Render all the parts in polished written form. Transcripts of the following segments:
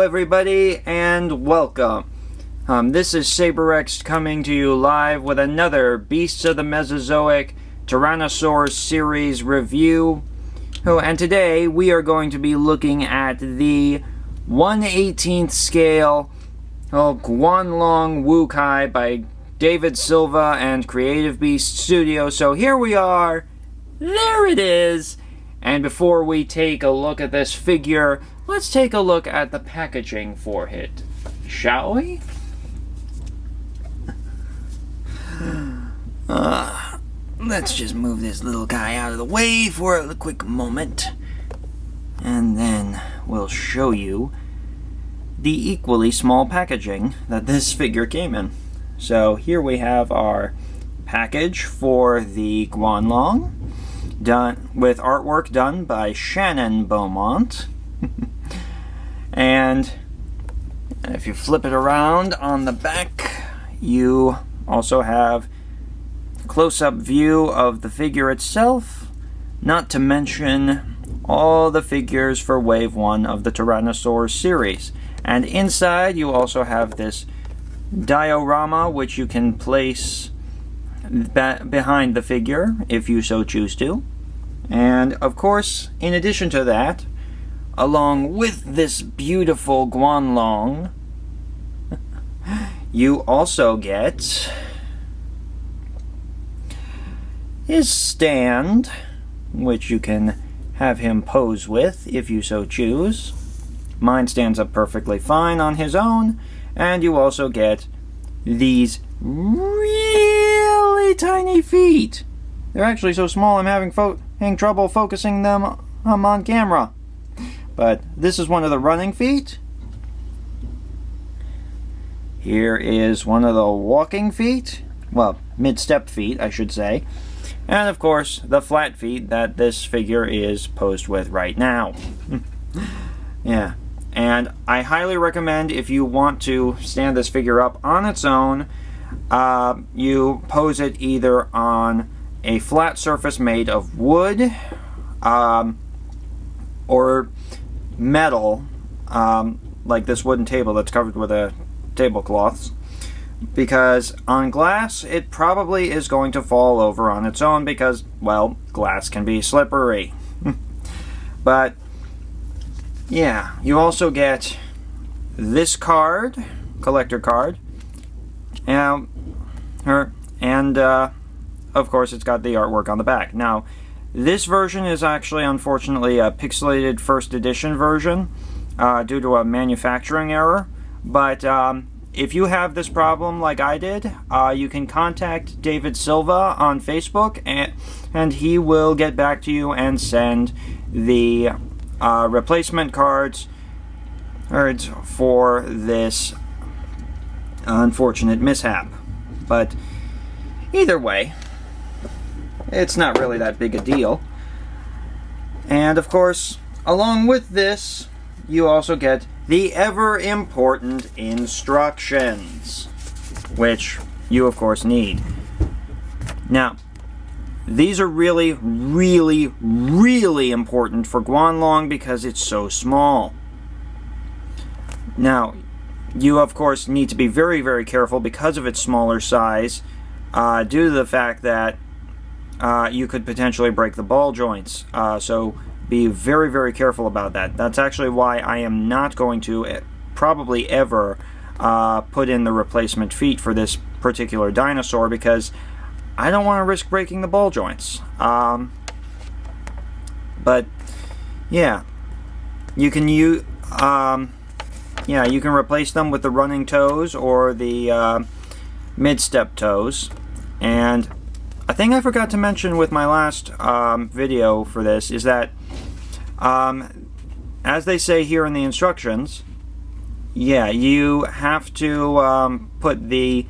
everybody, and welcome. This is SaberX coming to you live with another Beasts of the Mesozoic Tyrannosaurus series review. And today we are going to be looking at the 1/18th scale Guanlong wucaii by David Silva and Creative Beast Studio. So here we are. There it is. And before we take a look at this figure, let's take a look at the packaging for it, shall we? Let's just move this little guy out of the way for a quick moment. And then we'll show you the equally small packaging that this figure came in. So here we have our package for the Guanlong, done with artwork done by Shannon Beaumont. And if you flip it around on the back, you also have a close-up view of the figure itself, not to mention all the figures for Wave 1 of the Tyrannosaurus series. And inside you also have this diorama, which you can place behind the figure if you so choose to. And of course, in addition to that, along with this beautiful Guanlong, you also get his stand, which you can have him pose with if you so choose. Mine stands up perfectly fine on his own. And you also get these really tiny feet. They're actually so small I'm having trouble focusing them on camera. But this is one of the running feet. Here is one of the walking feet. Well, mid-step feet, I should say. And of course, the flat feet that this figure is posed with right now. Yeah. And I highly recommend, if you want to stand this figure up on its own, you pose it either on a flat surface made of wood or metal, like this wooden table that's covered with a tablecloth, because on glass it probably is going to fall over on its own because, well, glass can be slippery. But yeah, you also get this card, collector card, and of course it's got the artwork on the back. Now, this version is actually, unfortunately, a pixelated first edition version due to a manufacturing error. But if you have this problem like I did, you can contact David Silva on Facebook, and he will get back to you and send the replacement cards for this unfortunate mishap. But either way, it's not really that big a deal. And of course, along with this, you also get the ever important instructions, which you of course need. Now, these are really, really, really important for Guanlong because it's so small. Now, you of course need to be very, very careful because of its smaller size, due to the fact that you could potentially break the ball joints. So be very, very careful about that. That's actually why I am not going to probably ever put in the replacement feet for this particular dinosaur, because I don't want to risk breaking the ball joints. But yeah, you can you can replace them with the running toes or the mid-step toes. And a thing I forgot to mention with my last video for this is that, as they say here in the instructions, yeah, you have to put the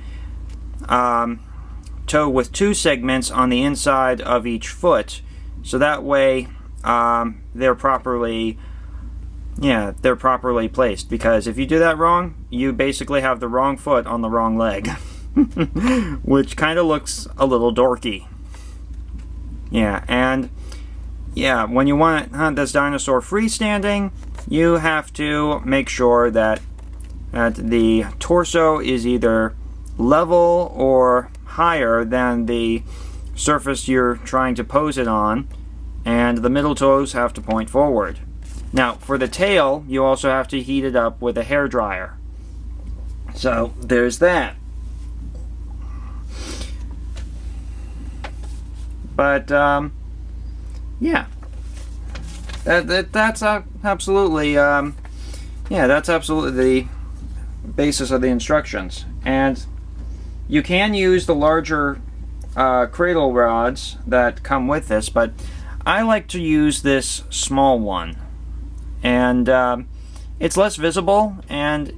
toe with 2 segments on the inside of each foot, so that way they're properly placed. Because if you do that wrong, you basically have the wrong foot on the wrong leg. Which kind of looks a little dorky. Yeah, and yeah, when you want this dinosaur freestanding, you have to make sure that the torso is either level or higher than the surface you're trying to pose it on, and the middle toes have to point forward. Now, for the tail, you also have to heat it up with a hairdryer. So, there's that. But, yeah. That's absolutely, that's absolutely the basis of the instructions. And you can use the larger cradle rods that come with this, but I like to use this small one. And it's less visible, and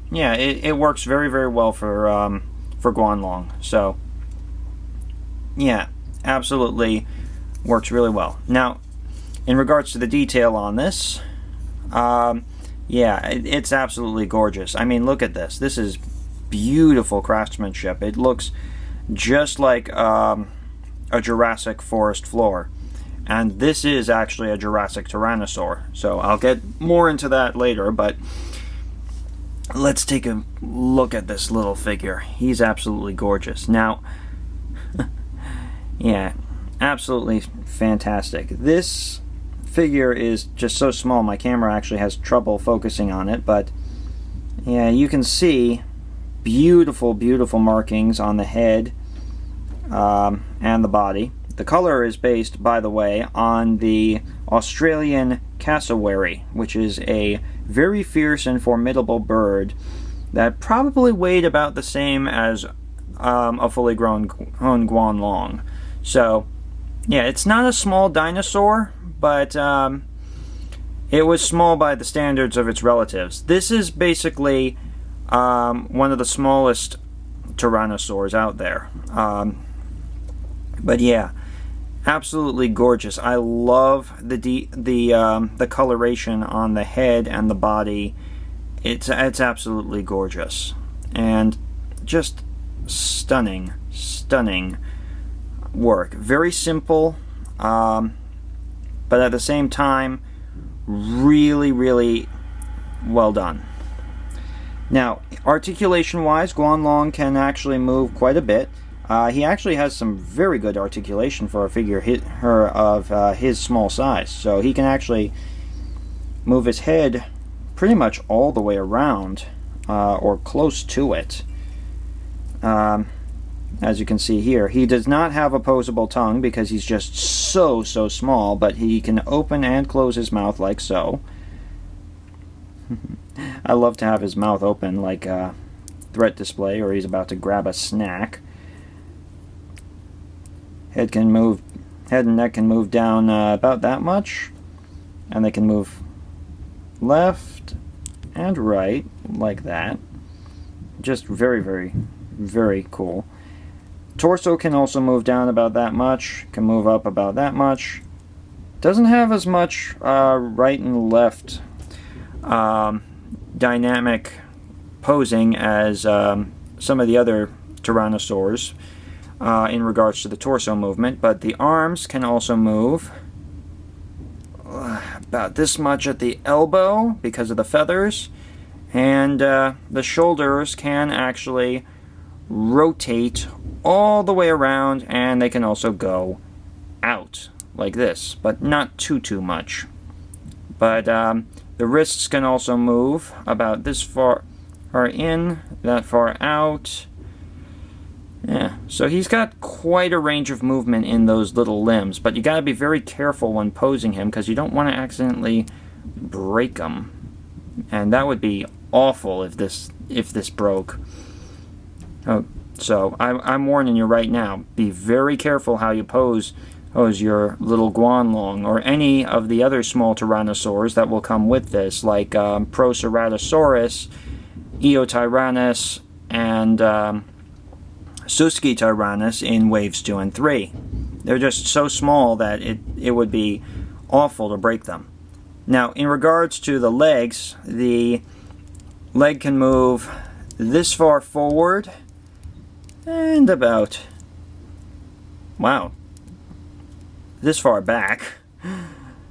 yeah, it works very, very well for Guanlong. So, yeah, absolutely works really well. Now, in regards to the detail on this, yeah, it's absolutely gorgeous. I mean, look at this. This is beautiful craftsmanship. It looks just like a Jurassic forest floor. And this is actually a Jurassic Tyrannosaur. So I'll get more into that later, but let's take a look at this little figure. He's absolutely gorgeous. Now, yeah, absolutely fantastic. This figure is just so small, my camera actually has trouble focusing on it, but yeah, you can see beautiful, beautiful markings on the head and the body. The color is based, by the way, on the Australian cassowary, which is a very fierce and formidable bird that probably weighed about the same as a fully grown Guanlong. So, yeah, it's not a small dinosaur, but it was small by the standards of its relatives. This is basically one of the smallest tyrannosaurs out there. But yeah, absolutely gorgeous. I love the coloration on the head and the body. It's absolutely gorgeous, and just stunning work. Very simple, but at the same time, really, really well done. Now, articulation-wise, Guanlong can actually move quite a bit. He actually has some very good articulation for a figure of his small size. So he can actually move his head pretty much all the way around, or close to it. As you can see here, he does not have opposable tongue because he's just so small, but he can open and close his mouth like so. I love to have his mouth open like a threat display, or he's about to grab a snack. Head and neck can move down about that much, and they can move left and right like that. Just very, very, very cool. Torso can also move down about that much, can move up about that much. Doesn't have as much right and left dynamic posing as some of the other tyrannosaurs in regards to the torso movement, but the arms can also move about this much at the elbow because of the feathers, and the shoulders can actually rotate all the way around, and they can also go out like this, but not too much. But the wrists can also move about this far in, that far out. Yeah, so he's got quite a range of movement in those little limbs, but you got to be very careful when posing him because you don't want to accidentally break him, and that would be awful if this broke. Oh, so I'm warning you right now: be very careful how you pose your little Guanlong or any of the other small tyrannosaurs that will come with this, like Proceratosaurus, Eotyrannus, and Suskityrannus in waves 2 and 3. They're just so small that it would be awful to break them. Now, in regards to the legs, the leg can move this far forward and about, wow, this far back.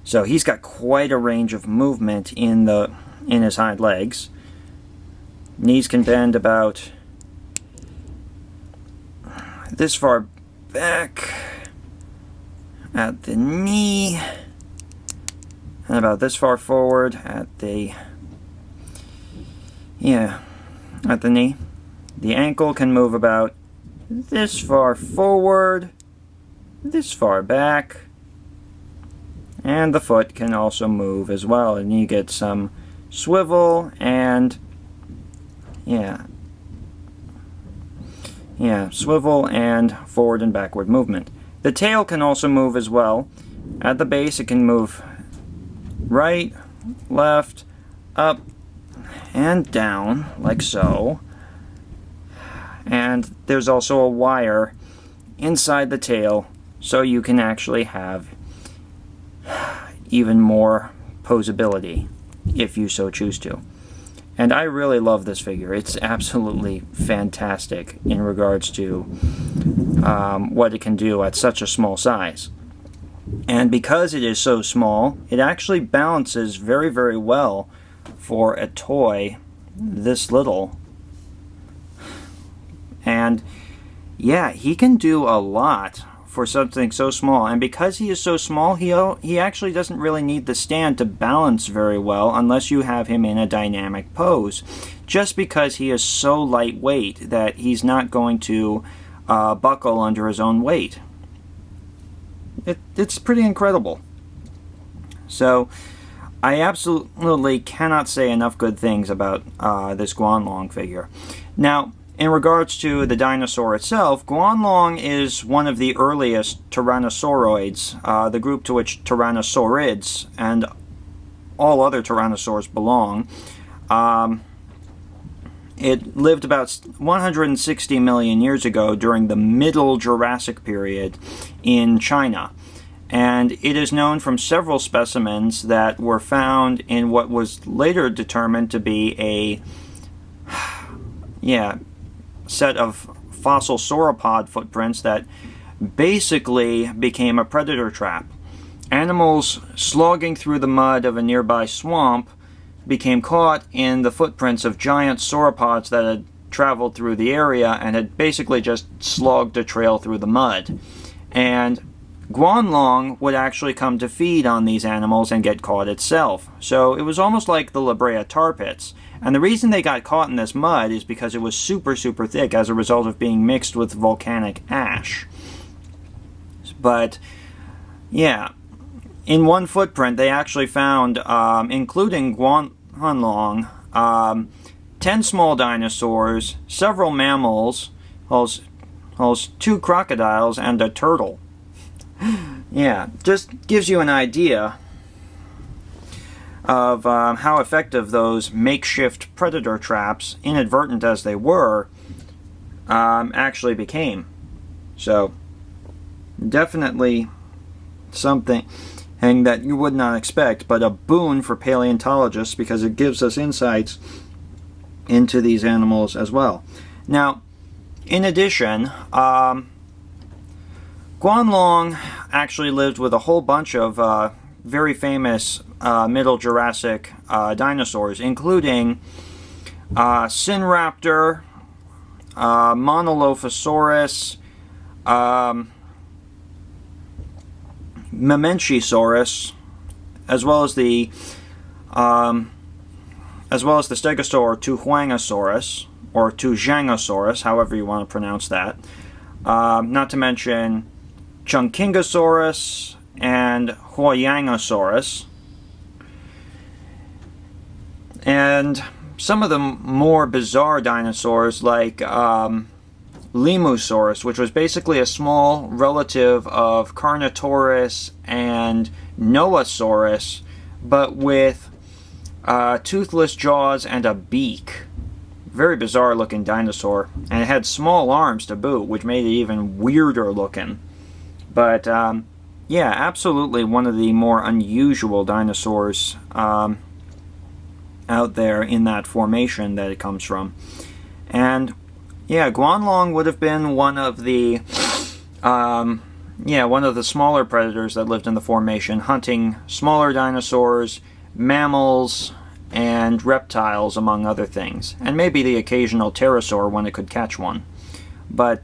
So he's got quite a range of movement in his hind legs. Knees can bend about this far back at the knee, and about this far forward at the knee. The ankle can move about this far forward, this far back, and the foot can also move as well, and you get some swivel and swivel and forward and backward movement. The tail can also move as well. At the base it can move right, left, up, and down, like so. And there's also a wire inside the tail, so you can actually have even more posability if you so choose to. And I really love this figure. It's absolutely fantastic in regards to what it can do at such a small size. And because it is so small, it actually balances very, very well for a toy this little. And yeah, he can do a lot for something so small. And because he is so small, he actually doesn't really need the stand to balance very well unless you have him in a dynamic pose. Just because he is so lightweight that he's not going to buckle under his own weight. It's pretty incredible. So I absolutely cannot say enough good things about this Guanlong figure. Now, in regards to the dinosaur itself, Guanlong is one of the earliest tyrannosauroids, the group to which tyrannosaurids and all other tyrannosaurs belong. It lived about 160 million years ago during the Middle Jurassic period in China. And it is known from several specimens that were found in what was later determined to be a set of fossil sauropod footprints that basically became a predator trap. Animals slogging through the mud of a nearby swamp became caught in the footprints of giant sauropods that had traveled through the area and had basically just slogged a trail through the mud. And Guanlong would actually come to feed on these animals and get caught itself. So it was almost like the La Brea tar pits. And the reason they got caught in this mud is because it was super, super thick as a result of being mixed with volcanic ash. But, yeah, in one footprint they actually found, including Guanlong, 10 small dinosaurs, several mammals, 2 crocodiles, and a turtle. Yeah, just gives you an idea of how effective those makeshift predator traps, inadvertent as they were, actually became. So, definitely something that you would not expect, but a boon for paleontologists because it gives us insights into these animals as well. Now, in addition, Guanlong actually lived with a whole bunch of very famous Middle Jurassic dinosaurs, including Sinraptor, Monolophosaurus, Mamenchisaurus, as well as the Stegosaur Tuhuangosaurus, or Tujangosaurus, however you want to pronounce that. Not to mention Chunkingosaurus and Huayangosaurus. And some of the more bizarre dinosaurs like Lemusaurus, which was basically a small relative of Carnotaurus and Noasaurus, but with toothless jaws and a beak. Very bizarre looking dinosaur. And it had small arms to boot, which made it even weirder looking. But yeah, absolutely one of the more unusual dinosaurs out there in that formation that it comes from. And yeah, Guanlong would have been one of the yeah, one of the smaller predators that lived in the formation, hunting smaller dinosaurs, mammals, and reptiles, among other things. And maybe the occasional pterosaur when it could catch one. But,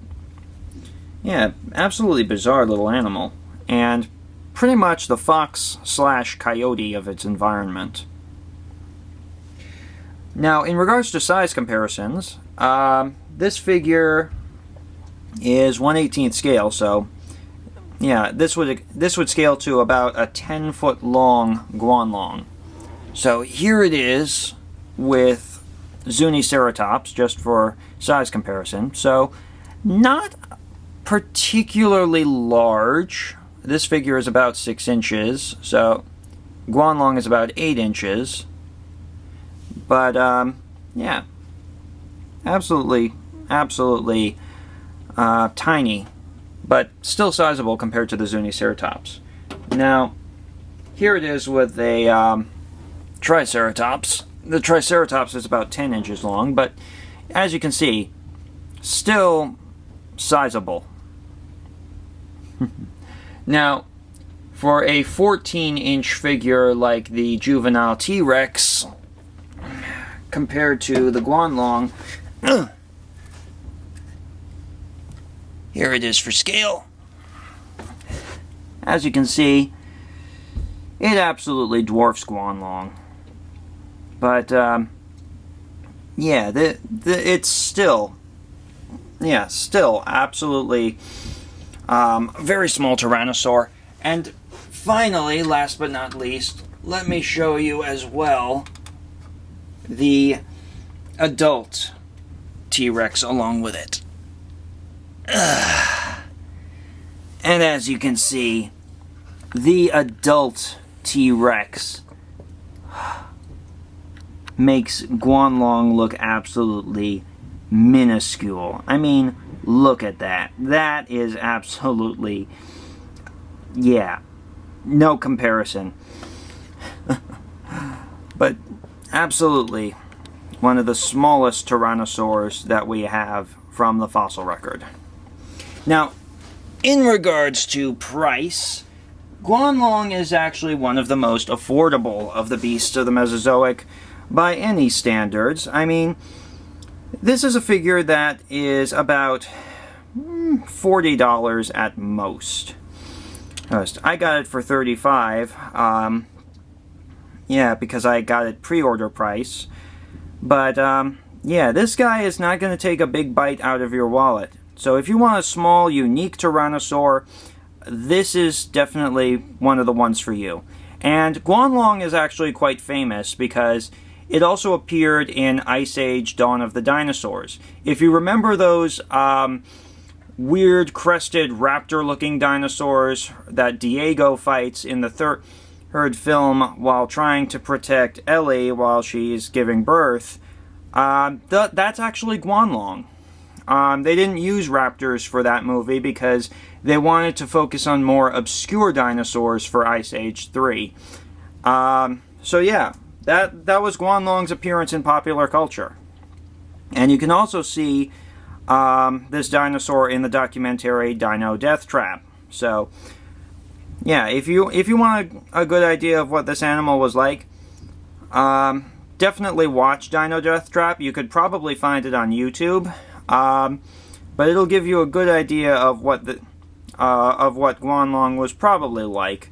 yeah, absolutely bizarre little animal. And pretty much the fox/coyote of its environment. Now, in regards to size comparisons, this figure is 1/18 scale, so yeah, this would scale to about a 10-foot long Guanlong. So here it is with Zuniceratops, just for size comparison. So not particularly large. This figure is about 6 inches, so Guanlong is about 8 inches. But yeah, absolutely tiny, but still sizable compared to the Zuniceratops. Now, here it is with a Triceratops. The Triceratops is about 10 inches long, but as you can see, still sizable. Now, for a 14-inch figure like the juvenile T-Rex, compared to the Guanlong, here it is for scale. As you can see, it absolutely dwarfs Guanlong. But, yeah, it's still absolutely very small Tyrannosaur. And finally, last but not least, let me show you as well the adult T-Rex along with it. And as you can see, the adult T-Rex makes Guanlong look absolutely minuscule. I mean, look at that. That is absolutely, yeah, no comparison. But absolutely one of the smallest tyrannosaurs that we have from the fossil record. Now, in regards to price, Guanlong is actually one of the most affordable of the beasts of the Mesozoic by any standards. I mean, this is a figure that is about $40 at most. I got it for $35. Yeah, because I got it pre-order price. But, yeah, this guy is not going to take a big bite out of your wallet. So if you want a small, unique Tyrannosaur, this is definitely one of the ones for you. And Guanlong is actually quite famous because it also appeared in Ice Age: Dawn of the Dinosaurs. If you remember those weird crested raptor-looking dinosaurs that Diego fights in the third film while trying to protect Ellie while she's giving birth, that's actually Guanlong. They didn't use raptors for that movie because they wanted to focus on more obscure dinosaurs for Ice Age 3. So yeah, that was Guanlong's appearance in popular culture. And you can also see this dinosaur in the documentary Dino Death Trap. So yeah, if you want a good idea of what this animal was like, definitely watch Dino Death Trap. You could probably find it on YouTube, but it'll give you a good idea of what Guanlong was probably like.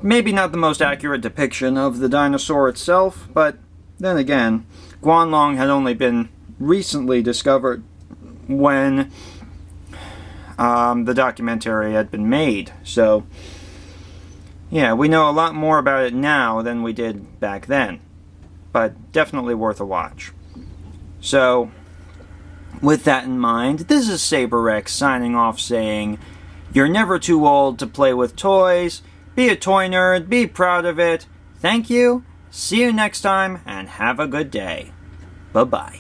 Maybe not the most accurate depiction of the dinosaur itself, but then again, Guanlong had only been recently discovered when the documentary had been made. So yeah, we know a lot more about it now than we did back then, but definitely worth a watch. So, with that in mind, this is SaberX signing off saying, you're never too old to play with toys, be a toy nerd, be proud of it, thank you, see you next time, and have a good day. Bye-bye.